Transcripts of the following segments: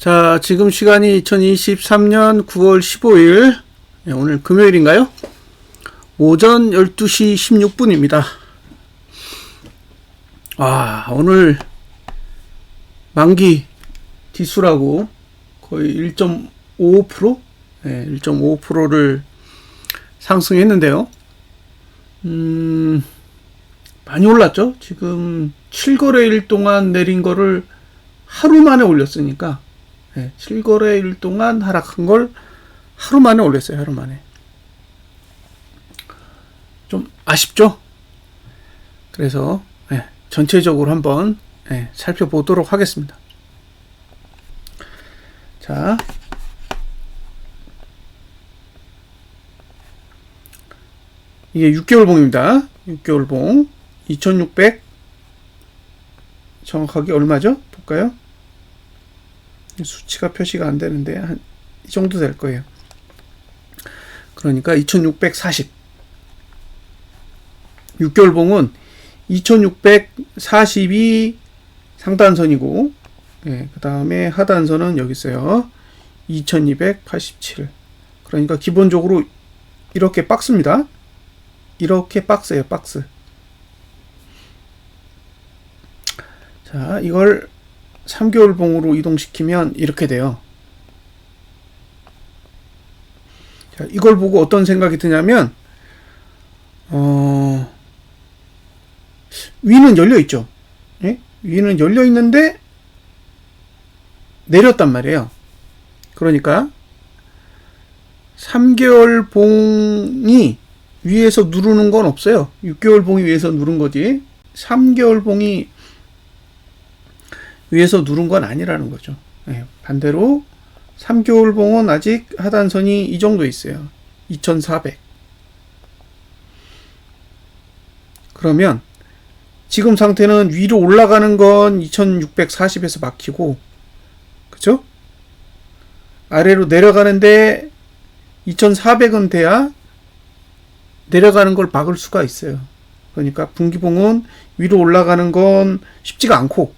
자, 지금 시간이 2023년 9월 15일, 오늘 금요일인가요? 오전 12시 16분입니다. 오늘 만기 지수라고 거의 1.55%? 네, 1.55%를 상승했는데요. 많이 올랐죠? 지금 7거래일 동안 내린 거를 하루 만에 올렸으니까, 7거래일 동안 하락한 걸 하루 만에 올렸어요. 하루 만에. 좀 아쉽죠? 그래서 전체적으로 한번 살펴보도록 하겠습니다. 자, 이게 6개월 봉입니다. 6개월 봉 2600 정확하게 얼마죠? 볼까요? 수치가 표시가 안 되는데 한 이 정도 될 거예요. 그러니까 2640 6개월 봉은 2640이 상단선이고, 그 다음에 하단선은 여기 있어요. 2287. 그러니까 기본적으로 이렇게 박스입니다. 이렇게 박스예요, 박스. 자, 이걸 3개월 봉으로 이동시키면 이렇게 돼요. 자, 이걸 보고 어떤 생각이 드냐면, 위는 열려 있죠. 위는 열려 있는데 내렸단 말이에요. 그러니까 3개월 봉이 위에서 누르는 건 없어요. 6개월 봉이 위에서 누른 거지. 3개월 봉이 위에서 누른 건 아니라는 거죠. 반대로 3개월 봉은 아직 하단선이 이 정도 있어요. 2400. 그러면 지금 상태는 위로 올라가는 건 2640에서 막히고, 그죠? 아래로 내려가는데 2400은 돼야 내려가는 걸 막을 수가 있어요. 그러니까 분기봉은 위로 올라가는 건 쉽지가 않고,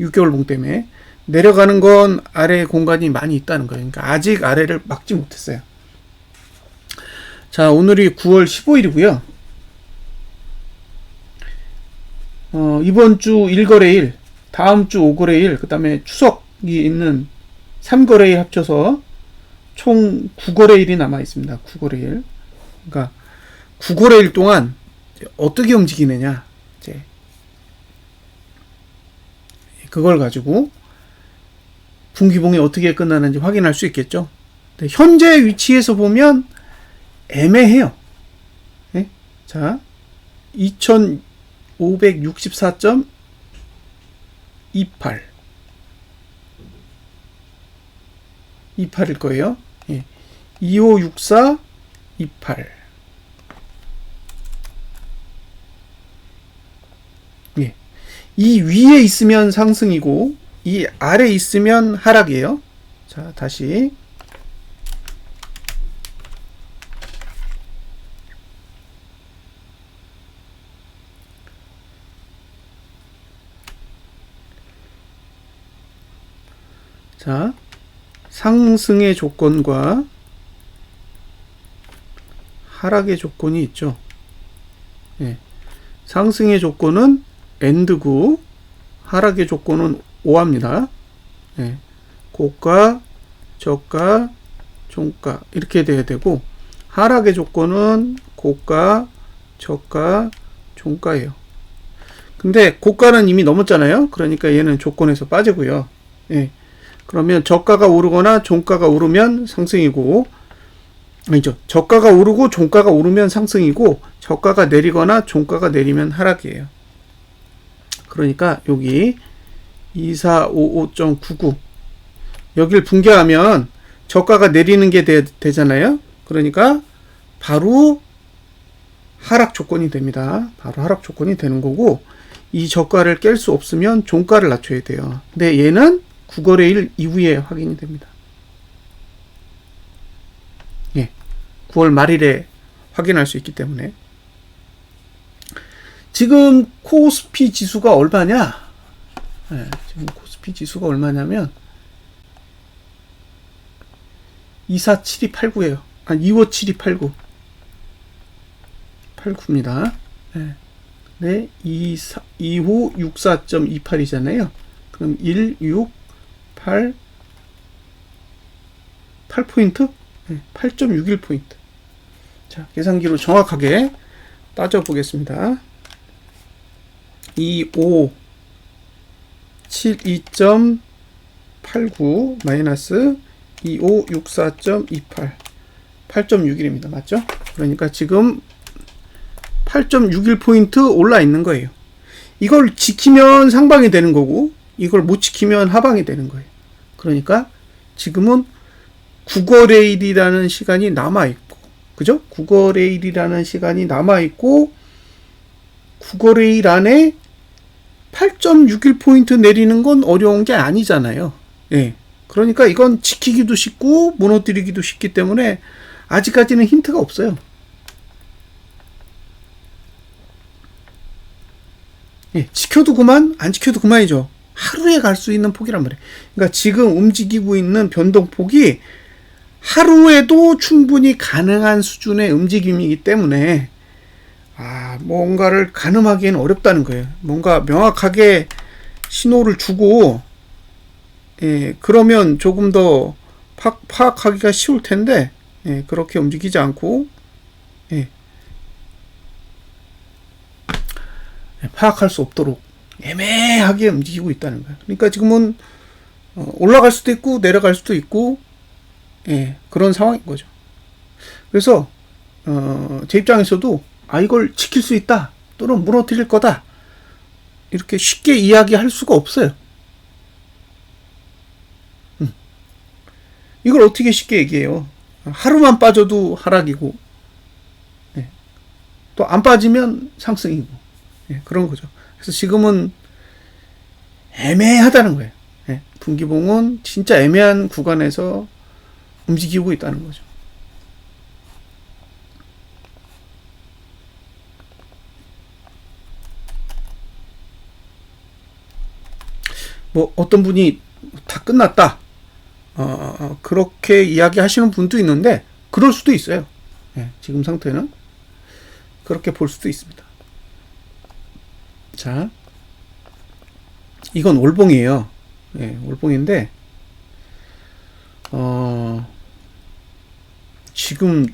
6개월 봉 때문에 내려가는 건 아래 공간이 많이 있다는 거예요. 그러니까 아직 아래를 막지 못했어요. 자, 오늘이 9월 15일이고요. 이번 주 1거래일, 다음 주 5거래일, 그 다음에 추석이 있는 3거래일 합쳐서 총 9거래일이 남아 있습니다. 9거래일. 그러니까 9거래일 동안 어떻게 움직이느냐, 이제 그걸 가지고 분기봉이 어떻게 끝나는지 확인할 수 있겠죠. 근데 현재 위치에서 보면 애매해요. 자, 2564.28 28일 거예요. 2564 28. 이 위에 있으면 상승이고 이 아래 있으면 하락이에요. 자, 다시 자, 상승의 조건과 하락의 조건이 있죠. 상승의 조건은 엔드고 하락의 조건은 오합니다. 고가, 저가, 종가 이렇게 돼야 되고, 하락의 조건은 고가, 저가, 종가예요. 근데 고가는 이미 넘었잖아요. 그러니까 얘는 조건에서 빠지고요. 그러면 저가가 오르거나 종가가 오르면 상승이고, 아니죠. 저가가 오르고 종가가 오르면 상승이고, 저가가 내리거나 종가가 내리면 하락이에요. 그러니까 여기 2455.99 여기를 붕괴하면 저가가 내리는 게 되잖아요. 그러니까 바로 하락 조건이 됩니다. 바로 하락 조건이 되는 거고, 이 저가를 깰 수 없으면 종가를 낮춰야 돼요. 근데 얘는 9거래일 이후에 확인이 됩니다. 9월 말일에 확인할 수 있기 때문에. 지금 코스피 지수가 얼마냐? 지금 코스피 지수가 얼마냐면 247289예요. 아니 25729. 89입니다. 네. 네, 2564.28이잖아요. 그럼 168 8포인트? 네, 8.61포인트. 자, 계산기로 정확하게 따져보겠습니다. 2572.89 마이너스 2564.28 8.61입니다. 맞죠? 그러니까 지금 8.61포인트 올라 있는 거예요. 이걸 지키면 상방이 되는 거고 이걸 못 지키면 하방이 되는 거예요. 그러니까 지금은 9거래일이라는 시간이 남아있고, 그죠? 9거래일이라는 시간이 남아있고 9거래일 안에 8.61포인트 내리는 건 어려운 게 아니잖아요. 예. 그러니까 이건 지키기도 쉽고 무너뜨리기도 쉽기 때문에 아직까지는 힌트가 없어요. 예, 지켜도 그만, 안 지켜도 그만이죠. 하루에 갈 수 있는 폭이란 말이에요. 그러니까 지금 움직이고 있는 변동폭이 하루에도 충분히 가능한 수준의 움직임이기 때문에 뭔가를 가늠하기에는 어렵다는 거예요. 뭔가 명확하게 신호를 주고 그러면 조금 더 파악하기가 쉬울 텐데 그렇게 움직이지 않고 파악할 수 없도록 애매하게 움직이고 있다는 거예요. 그러니까 지금은 올라갈 수도 있고 내려갈 수도 있고 그런 상황인 거죠. 그래서 제 입장에서도 이걸 지킬 수 있다 또는 무너뜨릴 거다 이렇게 쉽게 이야기할 수가 없어요. 이걸 어떻게 쉽게 얘기해요? 하루만 빠져도 하락이고 또 안 빠지면 상승이고 그런 거죠. 그래서 지금은 애매하다는 거예요. 분기봉은 진짜 애매한 구간에서 움직이고 있다는 거죠. 뭐 어떤 분이 다 끝났다 그렇게 이야기하시는 분도 있는데 그럴 수도 있어요. 지금 상태는 그렇게 볼 수도 있습니다. 자, 이건 월봉이에요. 월봉인데 지금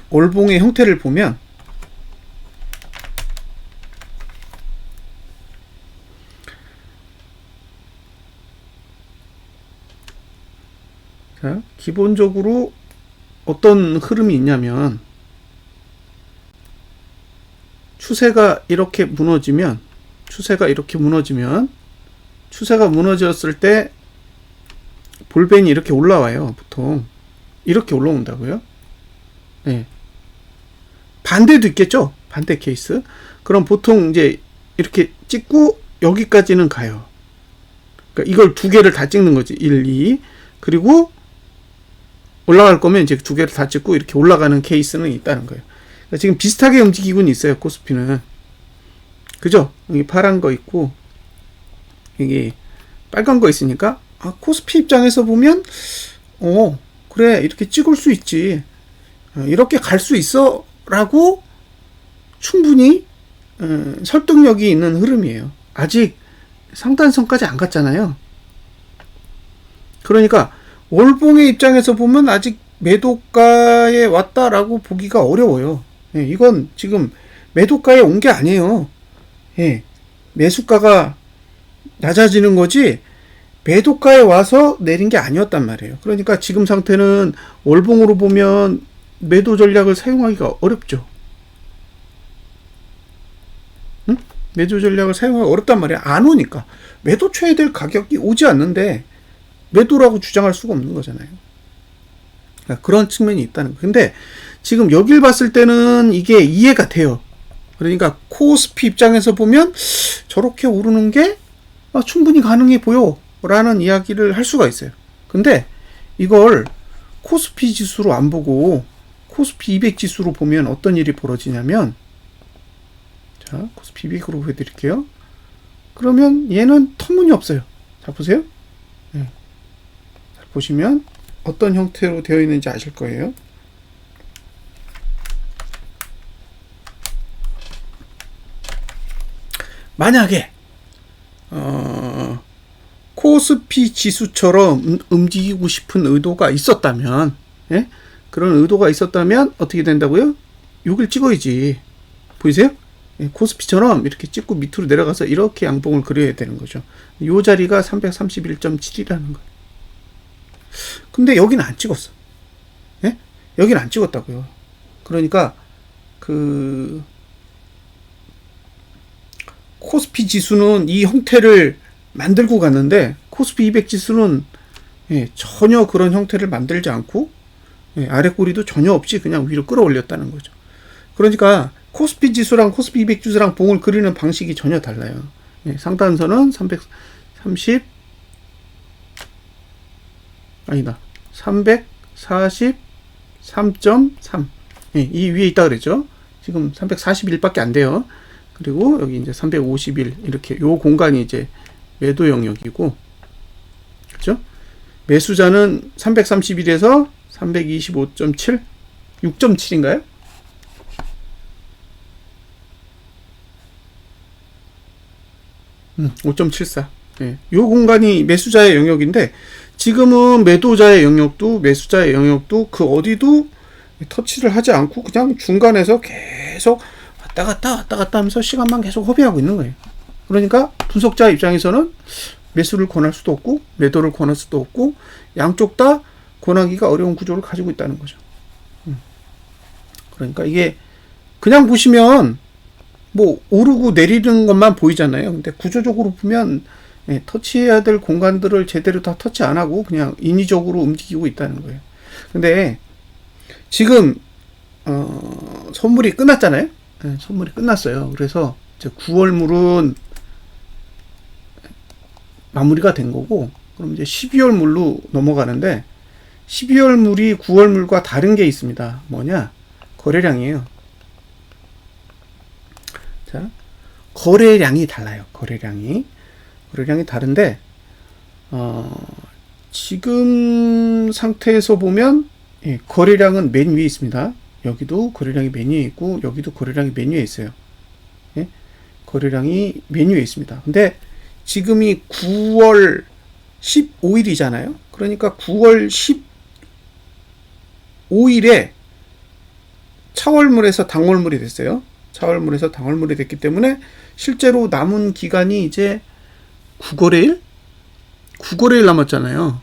월봉의 형태를 보면 자, 기본적으로 어떤 흐름이 있냐면 추세가 이렇게 무너지면 추세가 무너졌을 때 볼벤이 이렇게 올라와요. 보통 이렇게 올라온다고요. 반대도 있겠죠. 반대 케이스. 그럼 보통 이제 이렇게 찍고 여기까지는 가요. 그러니까 이걸 두 개를 다 찍는 거지. 1, 2. 그리고 올라갈 거면 이제 두 개를 다 찍고 이렇게 올라가는 케이스는 있다는 거예요. 그러니까 지금 비슷하게 움직이고는 있어요. 코스피는. 그죠? 여기 파란 거 있고 여기 빨간 거 있으니까 코스피 입장에서 보면 그래 이렇게 찍을 수 있지. 이렇게 갈 수 있어 라고 충분히 설득력이 있는 흐름이에요. 아직 상단선까지 안 갔잖아요. 그러니까 월봉의 입장에서 보면 아직 매도가에 왔다라고 보기가 어려워요. 이건 지금 매도가에 온 게 아니에요. 매수가가 낮아지는 거지 매도가에 와서 내린 게 아니었단 말이에요. 그러니까 지금 상태는 월봉으로 보면 매도 전략을 사용하기가 어렵죠. 매도 전략을 사용하기 어렵단 말이에요. 안 오니까. 매도쳐야 될 가격이 오지 않는데 매도라고 주장할 수가 없는 거잖아요. 그러니까 그런 측면이 있다는 거예요. 근데 지금 여길 봤을 때는 이게 이해가 돼요. 그러니까 코스피 입장에서 보면 저렇게 오르는 게 충분히 가능해 보여 라는 이야기를 할 수가 있어요. 근데 이걸 코스피 지수로 안 보고 코스피 200 지수로 보면 어떤 일이 벌어지냐면 자, 코스피 200으로 보여드릴게요. 그러면 얘는 터무니없어요. 자, 보세요. 자, 보시면 어떤 형태로 되어 있는지 아실 거예요. 만약에 코스피 지수처럼 움직이고 싶은 의도가 있었다면, 예? 그런 의도가 있었다면 어떻게 된다고요? 여길 찍어야지. 보이세요? 예, 코스피처럼 이렇게 찍고 밑으로 내려가서 이렇게 양봉을 그려야 되는 거죠. 이 자리가 331.7이라는 거예요. 근데 여기는 안 찍었어. 예? 여기는 안 찍었다고요. 그러니까 코스피 지수는 이 형태를 만들고 갔는데 코스피 200 지수는 전혀 그런 형태를 만들지 않고 아래 꼬리도 전혀 없이 그냥 위로 끌어올렸다는 거죠. 그러니까 코스피 지수랑 코스피 200 지수랑 봉을 그리는 방식이 전혀 달라요. 상단선은 343.3. 이 위에 있다 그랬죠. 지금 341밖에 안 돼요. 그리고 여기 이제 351 이렇게 요 공간이 이제 매도 영역이고, 그렇죠? 매수자는 331에서 325.7, 6.7인가요? 음, 5.74. 요 공간이 매수자의 영역인데 지금은 매도자의 영역도 매수자의 영역도 그 어디도 터치를 하지 않고 그냥 중간에서 계속 왔다 갔다 하면서 시간만 계속 허비하고 있는 거예요. 그러니까 분석자 입장에서는 매수를 권할 수도 없고 매도를 권할 수도 없고 양쪽 다 권하기가 어려운 구조를 가지고 있다는 거죠. 그러니까 이게 그냥 보시면 뭐 오르고 내리는 것만 보이잖아요. 근데 구조적으로 보면 터치해야 될 공간들을 제대로 다 터치 안 하고 그냥 인위적으로 움직이고 있다는 거예요. 근데 지금 선물이 끝났잖아요. 선물이 끝났어요. 그래서 이제 9월물은 마무리가 된 거고, 그럼 이제 12월물로 넘어가는데 12월물이 9월물과 다른 게 있습니다. 뭐냐? 거래량이에요. 자, 거래량이 달라요. 거래량이 다른데 지금 상태에서 보면 거래량은 맨 위에 있습니다. 여기도 거래량이 맨 위에 있고 여기도 거래량이 맨 위에 있어요. 거래량이 맨 위에 있습니다. 근데 지금이 9월 15일이잖아요. 그러니까 9월 15일에 차월물에서 당월물이 됐어요. 차월물에서 당월물이 됐기 때문에 실제로 남은 기간이 이제 9거래일? 9거래일 남았잖아요.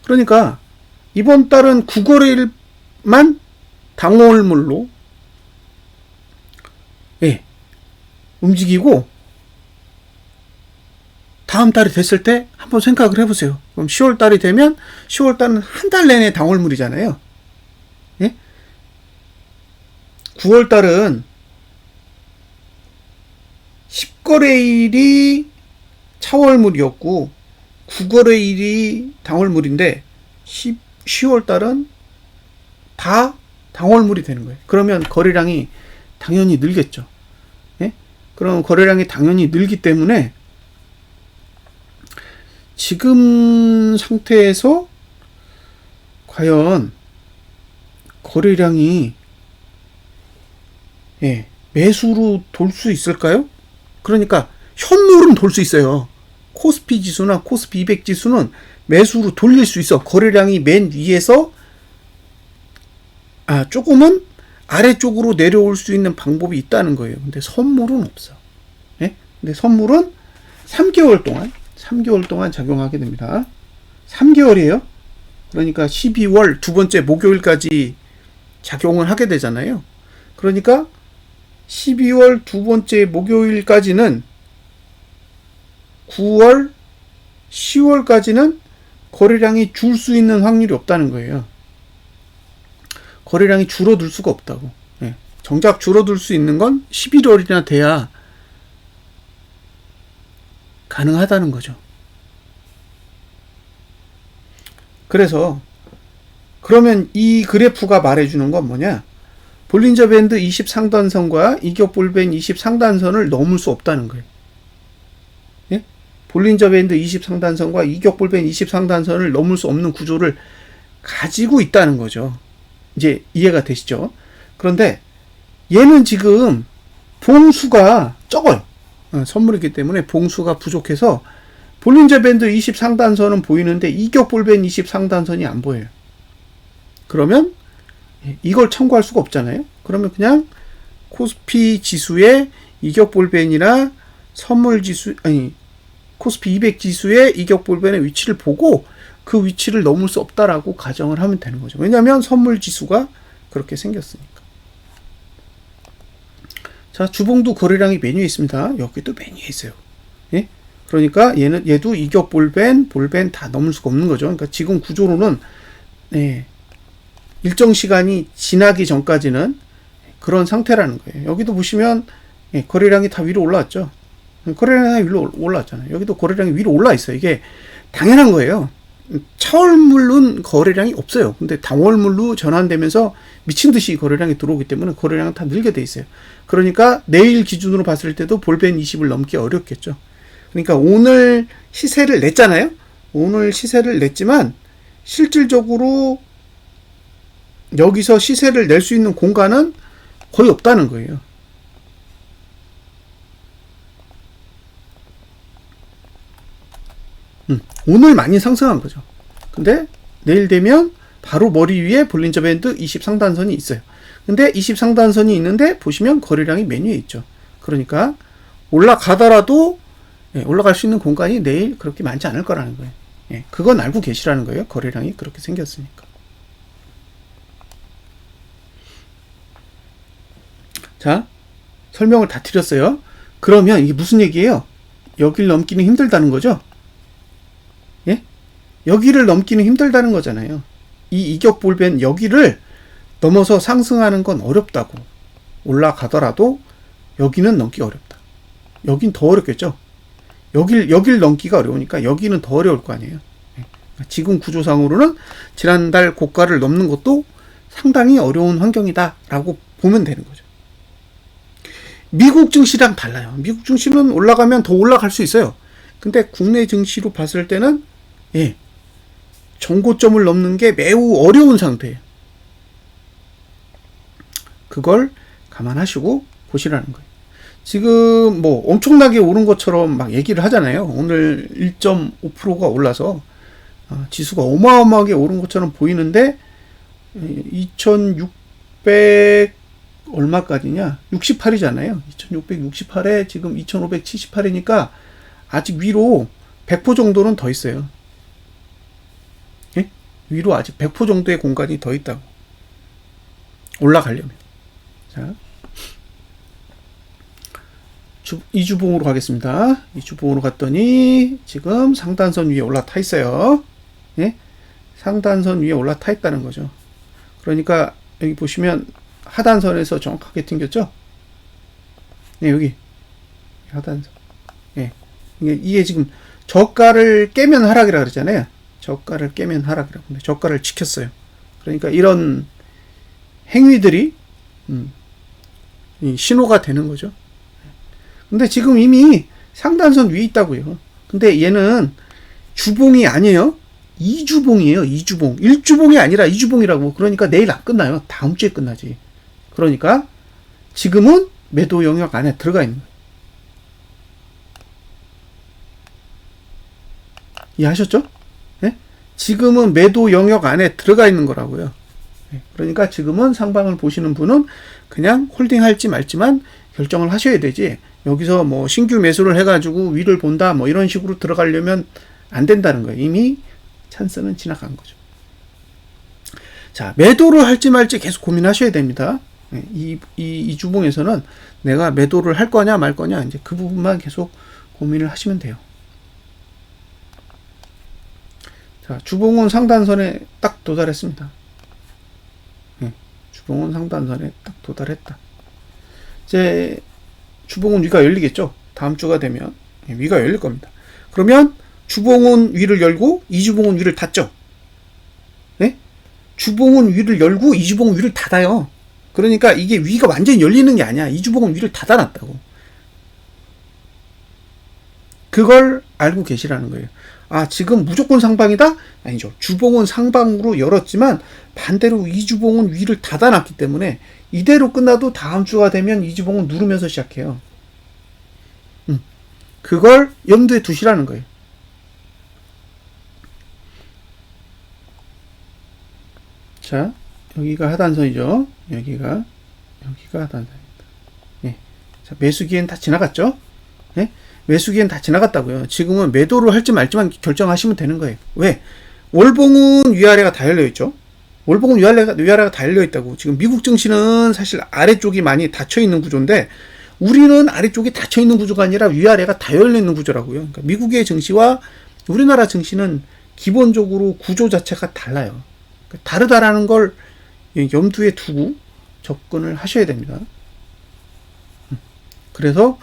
그러니까 이번 달은 9거래일만 당월물로 움직이고 다음 달이 됐을 때 한번 생각을 해보세요. 그럼 10월 달이 되면 10월 달은 한 달 내내 당월물이잖아요. 9월 달은 10거래일이 차월물이었고 9거래일이 당월물인데 10월 달은 다 당월물이 되는 거예요. 그러면 거래량이 당연히 늘겠죠. 그럼 거래량이 당연히 늘기 때문에 지금 상태에서 과연 거래량이 매수로 돌 수 있을까요? 그러니까 현물은 돌 수 있어요. 코스피 지수나 코스피 200 지수는 매수로 돌릴 수 있어. 거래량이 맨 위에서 조금은 아래쪽으로 내려올 수 있는 방법이 있다는 거예요. 근데 선물은 없어. 근데 선물은 3개월 동안 작용하게 됩니다. 3개월이에요. 그러니까 12월 두 번째 목요일까지 작용을 하게 되잖아요. 그러니까 12월 두 번째 목요일까지는 9월, 10월까지는 거래량이 줄 수 있는 확률이 없다는 거예요. 거래량이 줄어들 수가 없다고. 정작 줄어들 수 있는 건 11월이나 돼야 가능하다는 거죠. 그래서 그러면 이 그래프가 말해주는 건 뭐냐? 볼린저 밴드 20 상단선과 이격볼벤 20 상단선을 넘을 수 없다는 거예요. 볼린저 밴드 20상단선과 이격볼벤 20상단선을 넘을 수 없는 구조를 가지고 있다는 거죠. 이제 이해가 되시죠? 그런데 얘는 지금 봉수가 적어요. 선물이기 때문에 봉수가 부족해서 볼린저 밴드 20상단선은 보이는데 이격볼벤 20상단선이 안 보여요. 그러면 이걸 참고할 수가 없잖아요. 그러면 그냥 코스피 지수의 이격볼벤이나 선물 지수, 아니 코스피 200 지수의 이격볼벤의 위치를 보고 그 위치를 넘을 수 없다라고 가정을 하면 되는 거죠. 왜냐하면 선물 지수가 그렇게 생겼으니까. 자, 주봉도 거래량이 메뉴에 있습니다. 여기도 메뉴에 있어요. 예? 그러니까 얘도 이격볼벤, 볼벤 다 넘을 수가 없는 거죠. 그러니까 지금 구조로는 일정 시간이 지나기 전까지는 그런 상태라는 거예요. 여기도 보시면 거래량이 다 위로 올라왔죠. 거래량이 위로 올라왔잖아요. 여기도 거래량이 위로 올라 있어요. 이게 당연한 거예요. 차월물은 거래량이 없어요. 근데 당월물로 전환되면서 미친 듯이 거래량이 들어오기 때문에 거래량은 다 늘게 돼 있어요. 그러니까 내일 기준으로 봤을 때도 볼벤 20을 넘기 어렵겠죠. 그러니까 오늘 시세를 냈잖아요. 오늘 시세를 냈지만 실질적으로 여기서 시세를 낼 수 있는 공간은 거의 없다는 거예요. 오늘 많이 상승한 거죠. 근데 내일 되면 바로 머리 위에 볼린저 밴드 20상단선이 있어요. 근데 20상단선이 있는데 보시면 거래량이 메뉴에 있죠. 그러니까 올라가더라도 올라갈 수 있는 공간이 내일 그렇게 많지 않을 거라는 거예요. 그건 알고 계시라는 거예요. 거래량이 그렇게 생겼으니까. 자, 설명을 다 드렸어요. 그러면 이게 무슨 얘기예요? 여기를 넘기는 힘들다는 거죠? 예? 여기를 넘기는 힘들다는 거잖아요. 이 이격볼벤 여기를 넘어서 상승하는 건 어렵다고. 올라가더라도 여기는 넘기가 어렵다. 여긴 더 어렵겠죠? 여길 넘기가 어려우니까 여기는 더 어려울 거 아니에요. 지금 구조상으로는 지난달 고가를 넘는 것도 상당히 어려운 환경이다라고 보면 되는 거죠. 미국 증시랑 달라요. 미국 증시는 올라가면 더 올라갈 수 있어요. 근데 국내 증시로 봤을 때는 정고점을 넘는 게 매우 어려운 상태예요. 그걸 감안하시고 보시라는 거예요. 지금 뭐 엄청나게 오른 것처럼 막 얘기를 하잖아요. 오늘 1.5%가 올라서 지수가 어마어마하게 오른 것처럼 보이는데 2600 얼마까지냐? 68이잖아요. 2668에 지금 2578이니까 아직 위로 100% 정도는 더 있어요. 예? 위로 아직 100% 정도의 공간이 더 있다고. 올라가려면. 자. 이주봉으로 가겠습니다. 이주봉으로 갔더니 지금 상단선 위에 올라타 있어요. 예? 상단선 위에 올라타 있다는 거죠. 그러니까 여기 보시면 하단선에서 정확하게 튕겼죠? 네, 여기 하단선. 예. 이게 지금 저가를 깨면 하락이라 그랬잖아요. 저가를 깨면 하락이라고. 근데 저가를 지켰어요. 그러니까 이런 행위들이 신호가 되는 거죠. 근데 지금 이미 상단선 위에 있다고요. 근데 얘는 주봉이 아니에요. 2주봉이에요. 2주봉. 1주봉이 아니라 2주봉이라고. 그러니까 내일 안 끝나요. 다음 주에 끝나지. 그러니까 지금은 매도 영역 안에 들어가 있는 거예요. 이해하셨죠? 네? 지금은 매도 영역 안에 들어가 있는 거라고요. 네. 그러니까 지금은 상방을 보시는 분은 그냥 홀딩 할지 말지만 결정을 하셔야 되지, 여기서 뭐 신규 매수를 해가지고 위를 본다 뭐 이런 식으로 들어가려면 안 된다는 거예요. 이미 찬스는 지나간 거죠. 자, 매도를 할지 말지 계속 고민하셔야 됩니다. 이 주봉에서는 내가 매도를 할 거냐 말 거냐 이제 그 부분만 계속 고민을 하시면 돼요. 자, 주봉은 상단선에 딱 도달했습니다. 주봉은 상단선에 딱 도달했다. 이제 주봉은 위가 열리겠죠. 다음 주가 되면 위가 열릴 겁니다. 그러면 주봉은 위를 열고 이주봉은 위를 닫죠. 네? 주봉은 위를 열고 이주봉은 위를 닫아요. 그러니까 이게 위가 완전히 열리는 게 아니야. 이주봉은 위를 닫아놨다고. 그걸 알고 계시라는 거예요. 아, 지금 무조건 상방이다? 아니죠. 주봉은 상방으로 열었지만 반대로 이주봉은 위를 닫아놨기 때문에 이대로 끝나도 다음 주가 되면 이주봉은 누르면서 시작해요. 그걸 염두에 두시라는 거예요. 자, 여기가 하단선이죠. 여기가 하단선입니다. 예. 자, 매수기엔 다 지나갔죠? 예? 매수기엔 다 지나갔다고요. 지금은 매도를 할지 말지만 결정하시면 되는 거예요. 왜? 월봉은 위아래가 다 열려있죠. 월봉은 위아래가 다 열려있다고. 지금 미국 증시는 사실 아래쪽이 많이 닫혀있는 구조인데 우리는 아래쪽이 닫혀있는 구조가 아니라 위아래가 다 열려있는 구조라고요. 그러니까 미국의 증시와 우리나라 증시는 기본적으로 구조 자체가 달라요. 그러니까 다르다라는 걸 염두에 두고 접근을 하셔야 됩니다. 그래서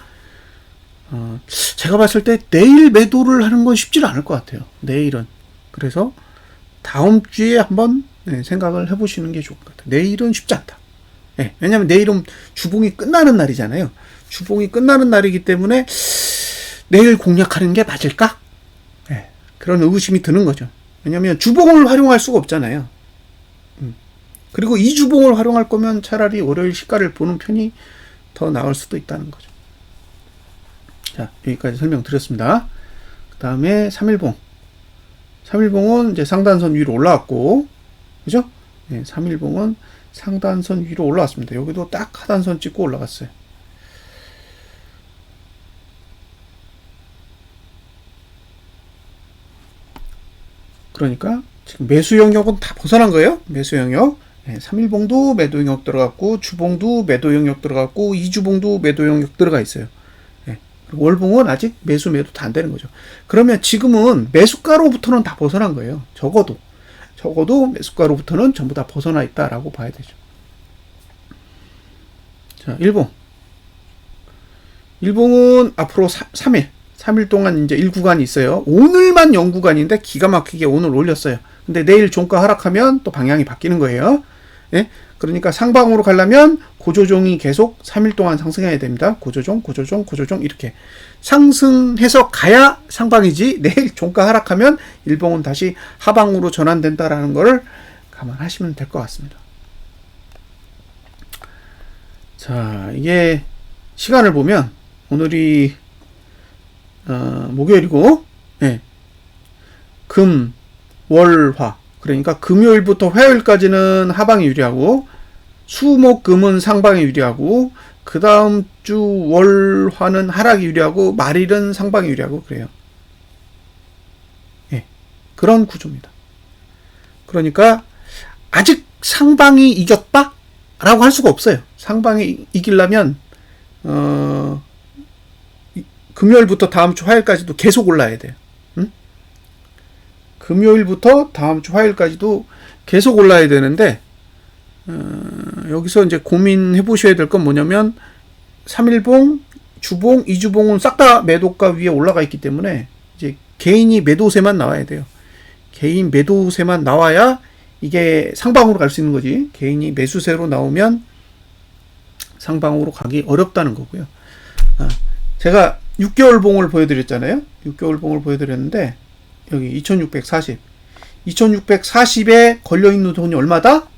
제가 봤을 때 내일 매도를 하는 건 쉽지는 않을 것 같아요. 내일은. 그래서 다음 주에 한번 생각을 해보시는 게 좋을 것 같아요. 내일은 쉽지 않다. 네, 왜냐하면 내일은 주봉이 끝나는 날이잖아요. 주봉이 끝나는 날이기 때문에 내일 공략하는 게 맞을까? 네, 그런 의구심이 드는 거죠. 왜냐하면 주봉을 활용할 수가 없잖아요. 그리고 이 주봉을 활용할 거면 차라리 월요일 시가를 보는 편이 더 나을 수도 있다는 거죠. 자, 여기까지 설명드렸습니다. 그 다음에 3일봉. 3일봉은 이제 상단선 위로 올라왔고, 그죠? 네, 3일봉은 상단선 위로 올라왔습니다. 여기도 딱 하단선 찍고 올라갔어요. 그러니까 지금 매수 영역은 다 벗어난 거예요. 매수 영역. 네, 3일봉도 매도 영역 들어갔고, 주봉도 매도 영역 들어갔고, 이주봉도 매도 영역 들어가 있어요. 네, 그리고 월봉은 아직 매수 매도 다 안 되는 거죠. 그러면 지금은 매수가로부터는 다 벗어난 거예요. 적어도 매수가로부터는 전부 다 벗어나 있다라고 봐야 되죠. 자, 일봉. 일봉은 앞으로 3일 동안 이제 1구간이 있어요. 오늘만 0구간인데 기가 막히게 오늘 올렸어요. 근데 내일 종가 하락하면 또 방향이 바뀌는 거예요. 예? 그러니까 상방으로 가려면 고조종이 계속 3일 동안 상승해야 됩니다. 고조종 이렇게 상승해서 가야 상방이지 내일 종가 하락하면 일봉은 다시 하방으로 전환된다라는 것을 감안하시면 될 것 같습니다. 자, 이게 시간을 보면 오늘이 목요일이고, 예. 금, 월, 화. 그러니까 금요일부터 화요일까지는 하방이 유리하고, 수, 목, 금은 상방이 유리하고, 그 다음 주 월, 화는 하락이 유리하고, 말일은 상방이 유리하고, 그래요. 예. 그런 구조입니다. 그러니까, 아직 상방이 이겼다? 라고 할 수가 없어요. 상방이 이기려면, 금요일부터 다음 주 화요일까지도 계속 올라야 돼요. 응? 금요일부터 다음 주 화요일까지도 계속 올라야 되는데, 여기서 이제 고민해 보셔야 될 건 뭐냐면, 3일봉, 주봉, 2주봉은 싹 다 매도가 위에 올라가 있기 때문에, 이제 개인이 매도세만 나와야 돼요. 개인 매도세만 나와야 이게 상방으로 갈 수 있는 거지. 개인이 매수세로 나오면 상방으로 가기 어렵다는 거고요. 제가 6개월 봉을 보여드렸잖아요. 6개월 봉을 보여드렸는데 여기 2640. 2640에 걸려있는 돈이 얼마다?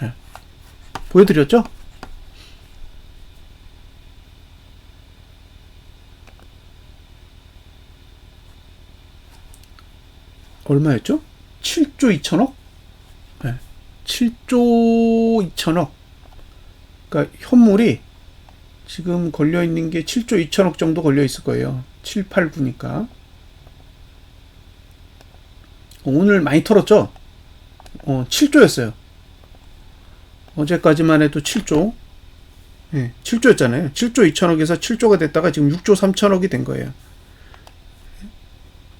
네. 보여드렸죠? 얼마였죠? 7조 2천억? 네. 7조 2천억. 그러니까 현물이 지금 걸려있는 게 7조 2천억 정도 걸려있을 거예요. 7, 8, 9니까. 오늘 많이 털었죠? 7조였어요. 어제까지만 해도 7조. 네, 7조였잖아요. 7조 2천억에서 7조가 됐다가 지금 6조 3천억이 된 거예요.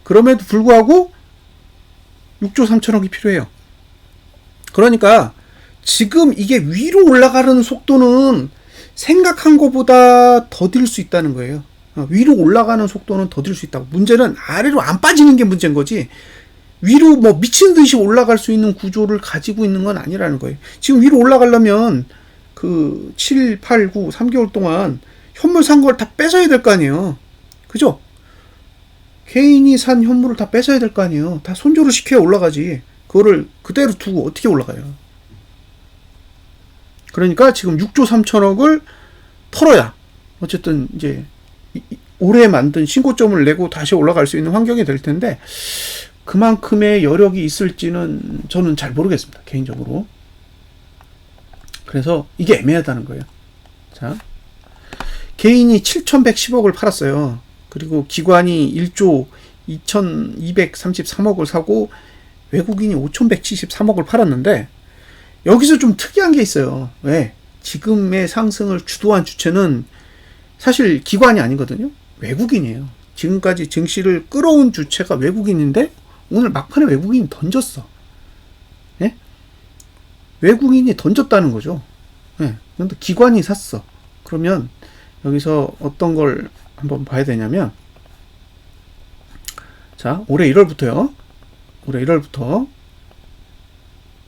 그럼에도 불구하고 6조 3천억이 필요해요. 그러니까 지금 이게 위로 올라가는 속도는 생각한 것보다 더딜 수 있다는 거예요. 위로 올라가는 속도는 더딜 수 있다고. 문제는 아래로 안 빠지는 게 문제인 거지. 위로 뭐 미친 듯이 올라갈 수 있는 구조를 가지고 있는 건 아니라는 거예요. 지금 위로 올라가려면 그 7, 8, 9, 3개월 동안 현물 산 걸 다 뺏어야 될 거 아니에요. 그죠? 개인이 산 현물을 다 뺏어야 될 거 아니에요. 다 손조를 시켜야 올라가지. 그거를 그대로 두고 어떻게 올라가요? 그러니까 지금 6조 3천억을 털어야 어쨌든 이제 올해 만든 신고점을 내고 다시 올라갈 수 있는 환경이 될 텐데 그만큼의 여력이 있을지는 저는 잘 모르겠습니다. 개인적으로. 그래서 이게 애매하다는 거예요. 자, 개인이 7,110억을 팔았어요. 그리고 기관이 1조 2,233억을 사고 외국인이 5,173억을 팔았는데 여기서 좀 특이한 게 있어요. 왜? 지금의 상승을 주도한 주체는 사실 기관이 아니거든요. 외국인이에요. 지금까지 증시를 끌어온 주체가 외국인인데 오늘 막판에 외국인이 던졌어. 예? 외국인이 던졌다는 거죠. 예. 근데 기관이 샀어. 그러면 여기서 어떤 걸 한번 봐야 되냐면 자, 올해 1월부터요. 올해 1월부터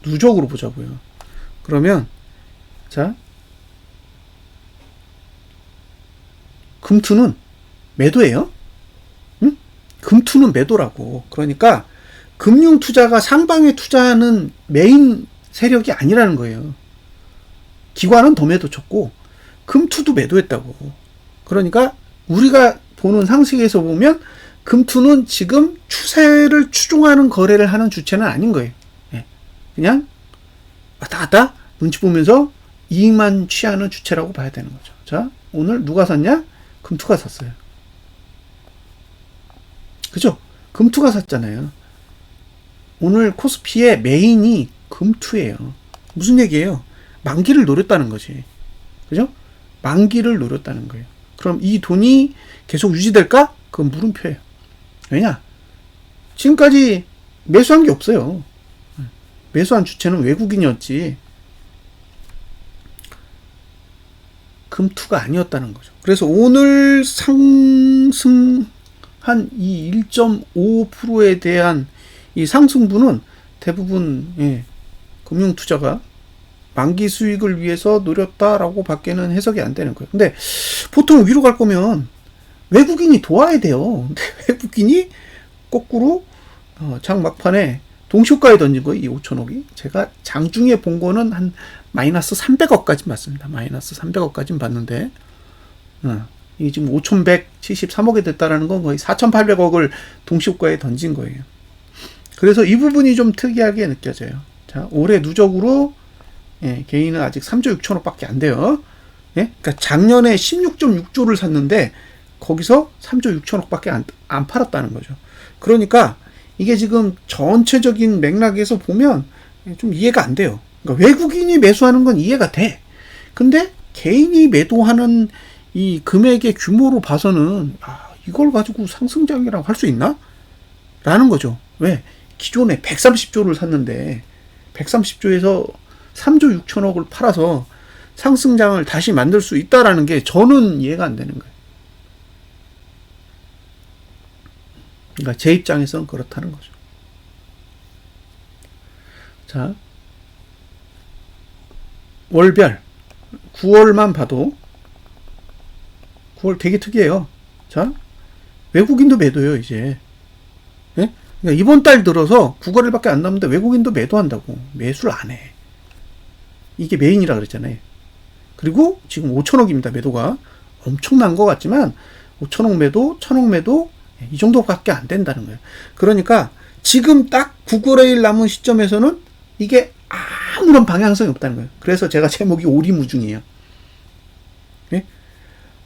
누적으로 보자고요. 그러면 자, 금투는 매도예요. 응? 금투는 매도라고. 그러니까 금융 투자가 상방에 투자하는 메인 세력이 아니라는 거예요. 기관은 더 매도 쳤고 금투도 매도했다고. 그러니까 우리가 보는 상식에서 보면 금투는 지금 추세를 추종하는 거래를 하는 주체는 아닌 거예요. 예. 그냥 왔다 갔다 눈치 보면서 이익만 취하는 주체라고 봐야 되는 거죠. 자, 오늘 누가 샀냐? 금투가 샀어요. 그죠? 금투가 샀잖아요. 오늘 코스피의 메인이 금투예요. 무슨 얘기예요? 만기를 노렸다는 거지. 그죠? 만기를 노렸다는 거예요. 그럼 이 돈이 계속 유지될까? 그건 물음표예요. 왜냐? 지금까지 매수한 게 없어요. 매수한 주체는 외국인이었지 금투가 아니었다는 거죠. 그래서 오늘 상승한 이 1.5%에 대한 이 상승분은 대부분 금융투자가 만기 수익을 위해서 노렸다라고 밖에는 해석이 안 되는 거예요. 근데 보통 위로 갈 거면 외국인이 도와야 돼요. 근데 외국인이 거꾸로 장 막판에 동시효과에 던진 거예요. 이 5천억이. 제가 장중에 본 거는 한 마이너스 300억까지 봤습니다. 마이너스 300억까지 봤는데 이게 지금 5,173억이 됐다라는 건 거의 4,800억을 동시효과에 던진 거예요. 그래서 이 부분이 좀 특이하게 느껴져요. 자, 올해 누적으로 개인은 아직 3조 6천억 밖에 안 돼요. 그러니까 작년에 16.6조를 샀는데 거기서 3조 6천억 밖에 안 팔았다는 거죠. 그러니까 이게 지금 전체적인 맥락에서 보면 좀 이해가 안 돼요. 그러니까 외국인이 매수하는 건 이해가 돼. 근데 개인이 매도하는 이 금액의 규모로 봐서는 이걸 가지고 상승장이라고 할 수 있나? 라는 거죠. 왜? 기존에 130조를 샀는데 130조에서 3조 6천억을 팔아서 상승장을 다시 만들 수 있다라는 게 저는 이해가 안 되는 거예요. 그러니까 제 입장에서는 그렇다는 거죠. 자, 월별 9월만 봐도 9월 되게 특이해요. 자, 외국인도 매도예요, 이제. 예? 그러니까 이번 달 들어서 9거래일밖에 안 남는데 외국인도 매도한다고. 매수를 안 해. 이게 메인이라 그랬잖아요. 그리고 지금 5천억입니다, 매도가. 엄청난 것 같지만 5천억 매도, 1천억 매도 이 정도밖에 안 된다는 거예요. 그러니까 지금 딱 9거래일 남은 시점에서는 이게 아무런 방향성이 없다는 거예요. 그래서 제가 제목이 오리무중이에요. 예?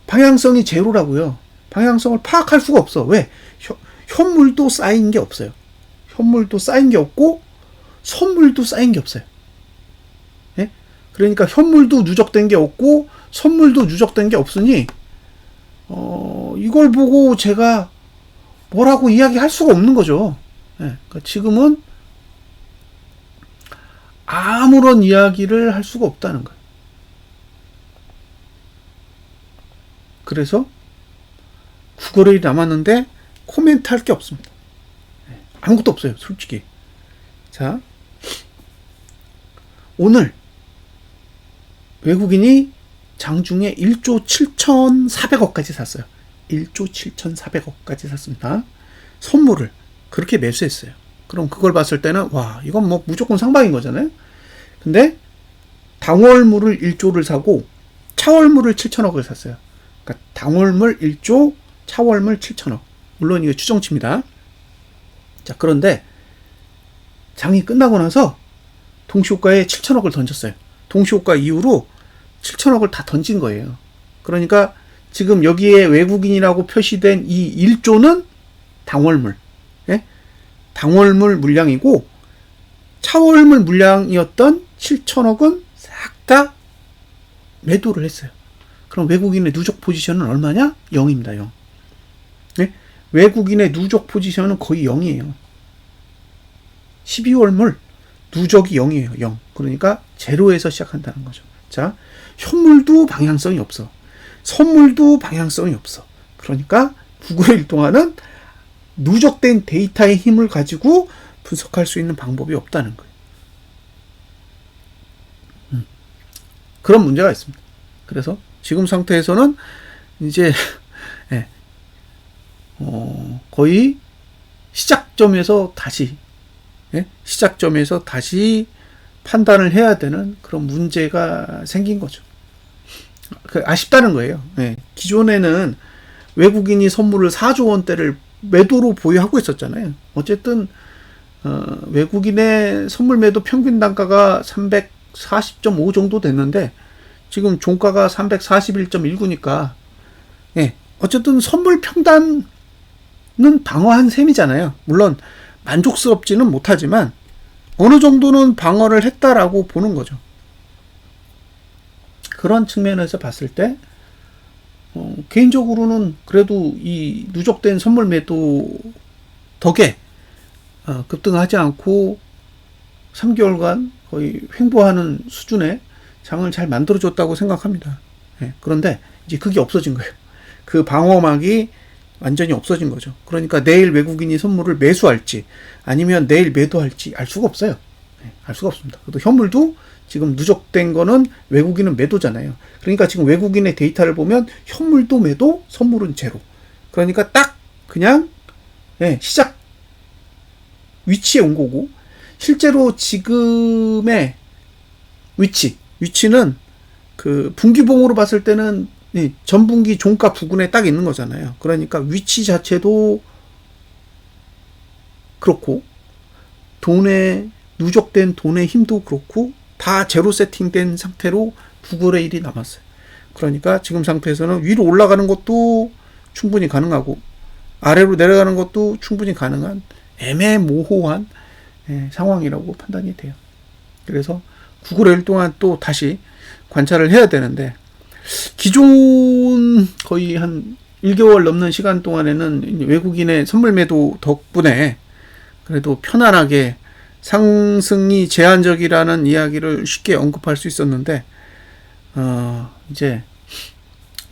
방향성이 제로라고요. 방향성을 파악할 수가 없어. 왜? 현물도 쌓인 게 없어요. 현물도 쌓인 게 없고 선물도 쌓인 게 없어요. 예? 그러니까 현물도 누적된 게 없고 선물도 누적된 게 없으니 이걸 보고 제가 뭐라고 이야기할 수가 없는 거죠. 예, 그러니까 지금은 아무런 이야기를 할 수가 없다는 거예요. 그래서 9거래일이 남았는데 코멘트 할 게 없습니다. 아무것도 없어요, 솔직히. 자, 오늘 외국인이 장중에 1조 7,400억까지 샀어요. 1조 7,400억까지 샀습니다. 선물을 그렇게 매수했어요. 그럼 그걸 봤을 때는 와, 이건 뭐 무조건 상방인 거잖아요. 근데 당월물을 1조를 사고 차월물을 7천억을 샀어요. 그러니까 당월물 1조, 차월물 7천억. 물론 이거 추정치입니다. 자, 그런데 장이 끝나고 나서 동시호가에 7천억을 던졌어요. 동시호가 이후로 7천억을 다 던진 거예요. 그러니까 지금 여기에 외국인이라고 표시된 이 1조는 당월물, 예? 당월물 물량이고 차월물 물량이었던 7천억은 싹 다 매도를 했어요. 그럼 외국인의 누적 포지션은 얼마냐? 0입니다. 0. 예? 외국인의 누적 포지션은 거의 0이에요. 12월물 누적이 0이에요. 0. 그러니까 제로에서 시작한다는 거죠. 자, 현물도 방향성이 없어. 선물도 방향성이 없어. 그러니까 9개월 동안은 누적된 데이터의 힘을 가지고 분석할 수 있는 방법이 없다는 거예요. 그런 문제가 있습니다. 그래서 지금 상태에서는 이제 예, 거의 시작점에서 다시 판단을 해야 되는 그런 문제가 생긴 거죠. 아쉽다는 거예요. 예, 기존에는 외국인이 선물을 4조 원대를 매도로 보유하고 있었잖아요. 어쨌든 외국인의 선물 매도 평균 단가가 340.5 정도 됐는데 지금 종가가 341.19니까 예, 어쨌든 선물 평단은 방어한 셈이잖아요. 물론 만족스럽지는 못하지만 어느 정도는 방어를 했다라고 보는 거죠. 그런 측면에서 봤을 때 개인적으로는 그래도 이 누적된 선물 매도 덕에 급등하지 않고 3개월간 거의 횡보하는 수준의 장을 잘 만들어줬다고 생각합니다. 예, 그런데 이제 그게 없어진 거예요. 그 방어막이 완전히 없어진 거죠. 그러니까 내일 외국인이 선물을 매수할지 아니면 내일 매도할지 알 수가 없어요. 예, 알 수가 없습니다. 또 현물도 지금 누적된 거는 외국인은 매도잖아요. 그러니까 지금 외국인의 데이터를 보면 현물도 매도, 선물은 제로. 그러니까 딱 그냥 시작 위치에 온 거고 실제로 지금의 위치는 그 분기봉으로 봤을 때는 전분기 종가 부근에 딱 있는 거잖아요. 그러니까 위치 자체도 그렇고 누적된 돈의 힘도 그렇고 다 제로 세팅된 상태로 9거래 일이 남았어요. 그러니까 지금 상태에서는 위로 올라가는 것도 충분히 가능하고 아래로 내려가는 것도 충분히 가능한 애매모호한 상황이라고 판단이 돼요. 그래서 9거래일 동안 또 다시 관찰을 해야 되는데 기존 거의 한 1개월 넘는 시간 동안에는 외국인의 선물 매도 덕분에 그래도 편안하게 상승이 제한적이라는 이야기를 쉽게 언급할 수 있었는데 이제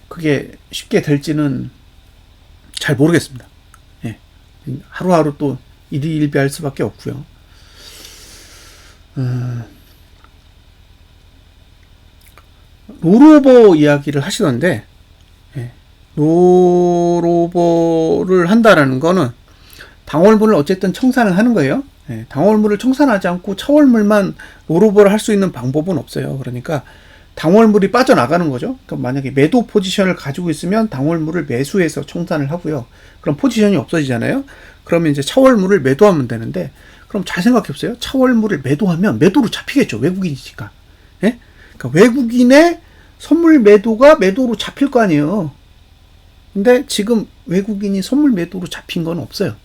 그게 쉽게 될지는 잘 모르겠습니다. 예. 하루하루 또 일희일비할 수밖에 없고요. 롤오버 이야기를 하시던데 롤오버를 한다라는 거는 당월물을 어쨌든 청산을 하는 거예요. 당월물을 청산하지 않고 차월물만 롤오버를 할 수 있는 방법은 없어요. 그러니까 당월물이 빠져나가는 거죠. 그러니까 만약에 매도 포지션을 가지고 있으면 당월물을 매수해서 청산을 하고요. 그럼 포지션이 없어지잖아요. 그러면 이제 차월물을 매도하면 되는데 그럼 잘 생각해 보세요. 차월물을 매도하면 매도로 잡히겠죠. 외국인이니까. 예? 그러니까 외국인의 선물 매도가 매도로 잡힐 거 아니에요. 근데 지금 외국인이 선물 매도로 잡힌 건 없어요.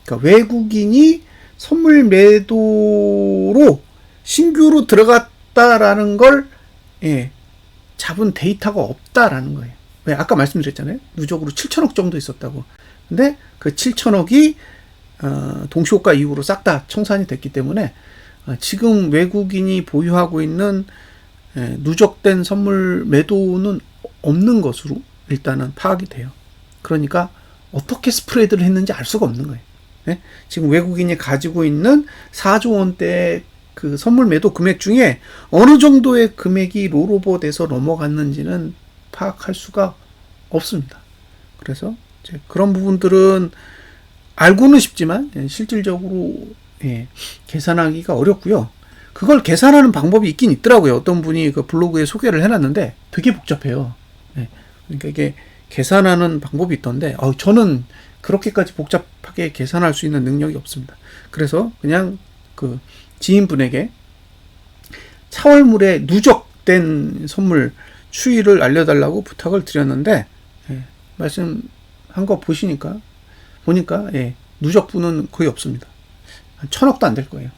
그러니까 외국인이 선물 매도로 신규로 들어갔다라는 걸 잡은 데이터가 없다라는 거예요. 왜? 아까 말씀드렸잖아요. 누적으로 7천억 정도 있었다고. 근데 그 7천억이 동시호가 이후로 싹 다 청산이 됐기 때문에 지금 외국인이 보유하고 있는 누적된 선물 매도는 없는 것으로 일단은 파악이 돼요. 그러니까 어떻게 스프레드를 했는지 알 수가 없는 거예요. 지금 외국인이 가지고 있는 4조 원대의 그 선물 매도 금액 중에 어느 정도의 금액이 롤오버 돼서 넘어갔는지는 파악할 수가 없습니다. 그래서 이제 그런 부분들은 알고는 싶지만 실질적으로 계산하기가 어렵고요. 그걸 계산하는 방법이 있긴 있더라고요. 어떤 분이 그 블로그에 소개를 해놨는데 되게 복잡해요. 그러니까 이게 계산하는 방법이 있던데 저는 그렇게까지 복잡하게 계산할 수 있는 능력이 없습니다. 그래서 그냥 그 지인분에게 차월물에 누적된 선물 추이를 알려달라고 부탁을 드렸는데 말씀한 거 보니까 누적분은 거의 없습니다. 한 1,000억도 안 될 거예요.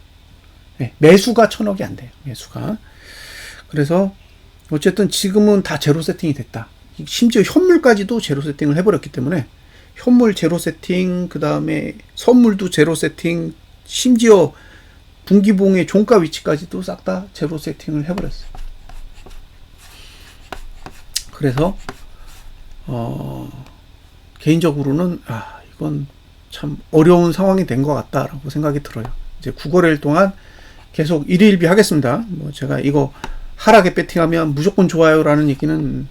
매수가 1,000억이 안 돼요. 매수가. 그래서 어쨌든 지금은 다 제로 세팅이 됐다. 심지어 현물까지도 제로 세팅을 해버렸기 때문에 현물 제로 세팅, 그 다음에 선물도 제로 세팅, 심지어 분기봉의 종가 위치까지도 싹 다 제로 세팅을 해버렸어요. 그래서 개인적으로는 이건 참 어려운 상황이 된 것 같다라고 생각이 들어요. 이제 9거래일 동안 계속 일일비 하겠습니다. 뭐 제가 이거 하락에 배팅하면 무조건 좋아요라는 얘기는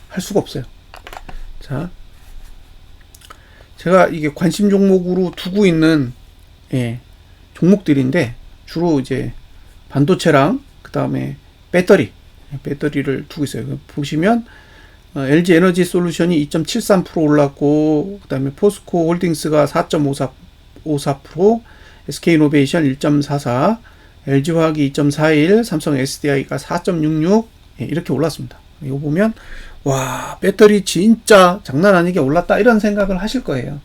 할 수가 없어요. 자, 제가 이게 관심 종목으로 두고 있는 종목들인데 주로 이제 반도체랑 그 다음에 배터리를 두고 있어요. 보시면 LG 에너지 솔루션이 2.73% 올랐고, 그 다음에 포스코 홀딩스가 4.54%, SK이노베이션 1.44, LG화학이 2.41, 삼성 SDI가 4.66 이렇게 올랐습니다. 이거 보면 와, 배터리 진짜 장난 아니게 올랐다 이런 생각을 하실 거예요.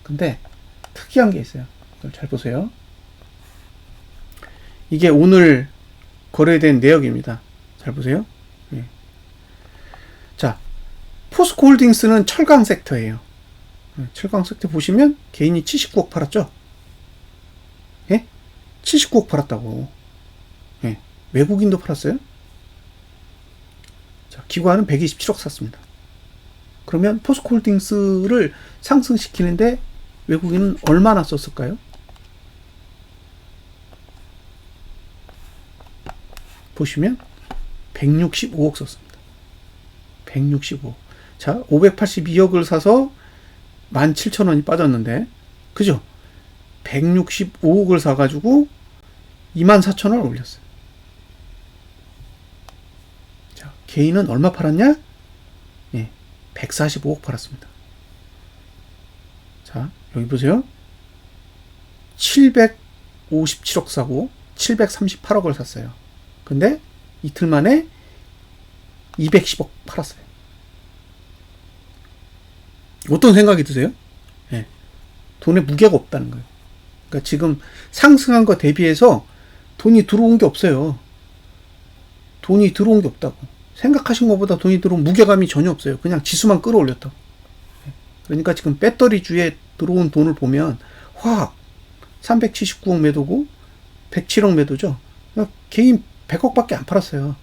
근데 특이한 게 있어요. 이걸 잘 보세요. 이게 오늘 거래된 내역입니다. 잘 보세요. 자, 포스코 홀딩스는 철강 섹터예요. 철강 섹터 보시면 개인이 79억 팔았죠? 79억 팔았다고. 외국인도 팔았어요? 자, 기관은 127억 샀습니다. 그러면 포스코 홀딩스를 상승시키는데 외국인은 얼마나 썼을까요? 보시면 165억 썼습니다. 165억. 자, 582억을 사서 17,000원이 빠졌는데, 그죠? 165억을 사가지고 24,000원을 올렸어요. 자, 개인은 얼마 팔았냐? 145억 팔았습니다. 자, 여기 보세요. 757억 사고 738억을 샀어요. 근데 이틀 만에 210억 팔았어요. 어떤 생각이 드세요? 돈에 무게가 없다는 거예요. 그러니까 지금 상승한 거 대비해서 돈이 들어온 게 없어요. 돈이 들어온 게 없다고. 생각하신 것보다 돈이 들어온 무게감이 전혀 없어요. 그냥 지수만 끌어올렸다고. 그러니까 지금 배터리주에 들어온 돈을 보면 화학 379억 매도고 107억 매도죠. 그러니까 개인 100억밖에 안 팔았어요.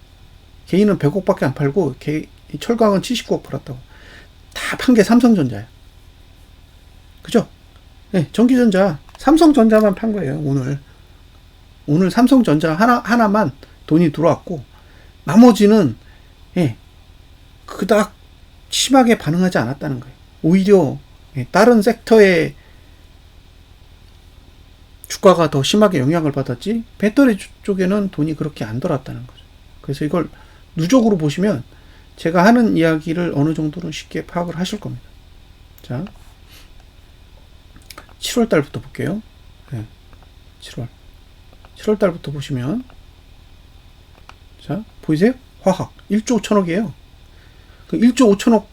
개인은 100억밖에 안 팔고 철강은 79억 팔았다고. 다 판 게 삼성전자예요. 그죠? 전기전자 삼성전자만 판 거예요. 오늘 삼성전자 하나만 돈이 들어왔고 나머지는 그닥 심하게 반응하지 않았다는 거예요. 오히려 다른 섹터의 주가가 더 심하게 영향을 받았지 배터리 쪽에는 돈이 그렇게 안 돌았다는 거죠. 그래서 이걸 누적으로 보시면 제가 하는 이야기를 어느 정도는 쉽게 파악을 하실 겁니다. 자, 7월 달부터 볼게요. 7월 달부터 보시면 자, 보이세요? 화학 1조 5천억이에요. 그 1조 5천억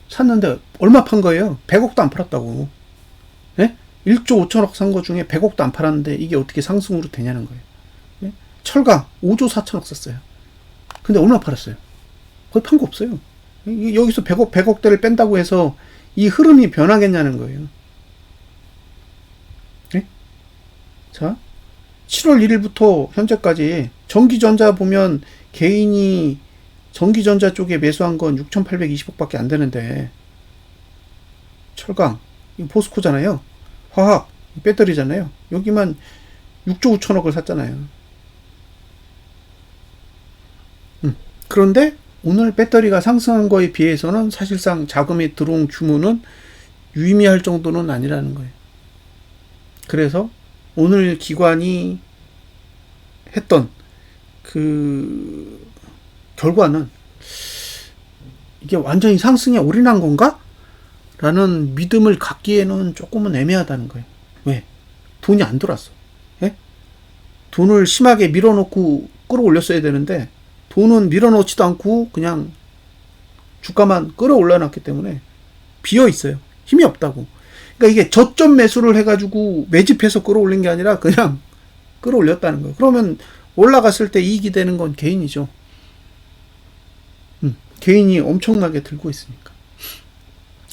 샀는데 얼마 판 거예요? 100억도 안 팔았다고. 1조 5천억 산 거 중에 100억도 안 팔았는데 이게 어떻게 상승으로 되냐는 거예요. 철강 5조 4천억 샀어요. 근데 얼마 팔았어요? 거의 판 거 없어요. 여기서 100억대를 뺀다고 해서 이 흐름이 변하겠냐는 거예요. 자, 7월 1일부터 현재까지 전기전자 보면 개인이 전기전자 쪽에 매수한 건 6,820억밖에 안 되는데 철강, 이거 포스코잖아요. 화학, 배터리잖아요. 여기만 6조 5천억을 샀잖아요. 그런데 오늘 배터리가 상승한 거에 비해서는 사실상 자금이 들어온 규모는 유의미할 정도는 아니라는 거예요. 그래서 오늘 기관이 했던 그 결과는 이게 완전히 상승에 올인한 건가? 라는 믿음을 갖기에는 조금은 애매하다는 거예요. 왜? 돈이 안 들어왔어. 예? 돈을 심하게 밀어놓고 끌어올렸어야 되는데 돈은 밀어넣지도 않고 그냥 주가만 끌어올려놨기 때문에 비어있어요. 힘이 없다고. 그러니까 이게 저점 매수를 해가지고 매집해서 끌어올린 게 아니라 그냥 끌어올렸다는 거예요. 그러면 올라갔을 때 이익이 되는 건 개인이죠. 개인이 엄청나게 들고 있으니까.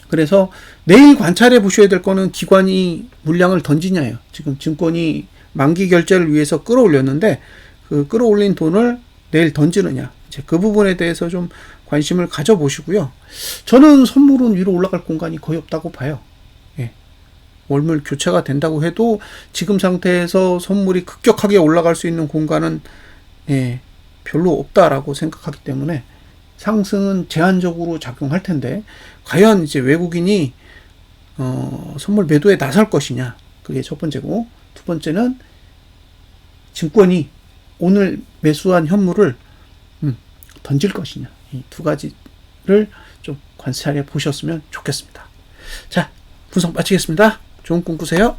그래서 내일 관찰해 보셔야 될 거는 기관이 물량을 던지냐예요. 지금 증권이 만기 결제를 위해서 끌어올렸는데 그 끌어올린 돈을 내일 던지느냐. 이제 그 부분에 대해서 좀 관심을 가져보시고요. 저는 선물은 위로 올라갈 공간이 거의 없다고 봐요. 예. 월물 교체가 된다고 해도 지금 상태에서 선물이 급격하게 올라갈 수 있는 공간은 별로 없다라고 생각하기 때문에 상승은 제한적으로 작용할 텐데 과연 이제 외국인이 선물 매도에 나설 것이냐, 그게 첫 번째고, 두 번째는 증권이 오늘 매수한 현물을 던질 것이냐, 이 두 가지를 좀 관찰해 보셨으면 좋겠습니다. 자, 분석 마치겠습니다. 좋은 꿈 꾸세요.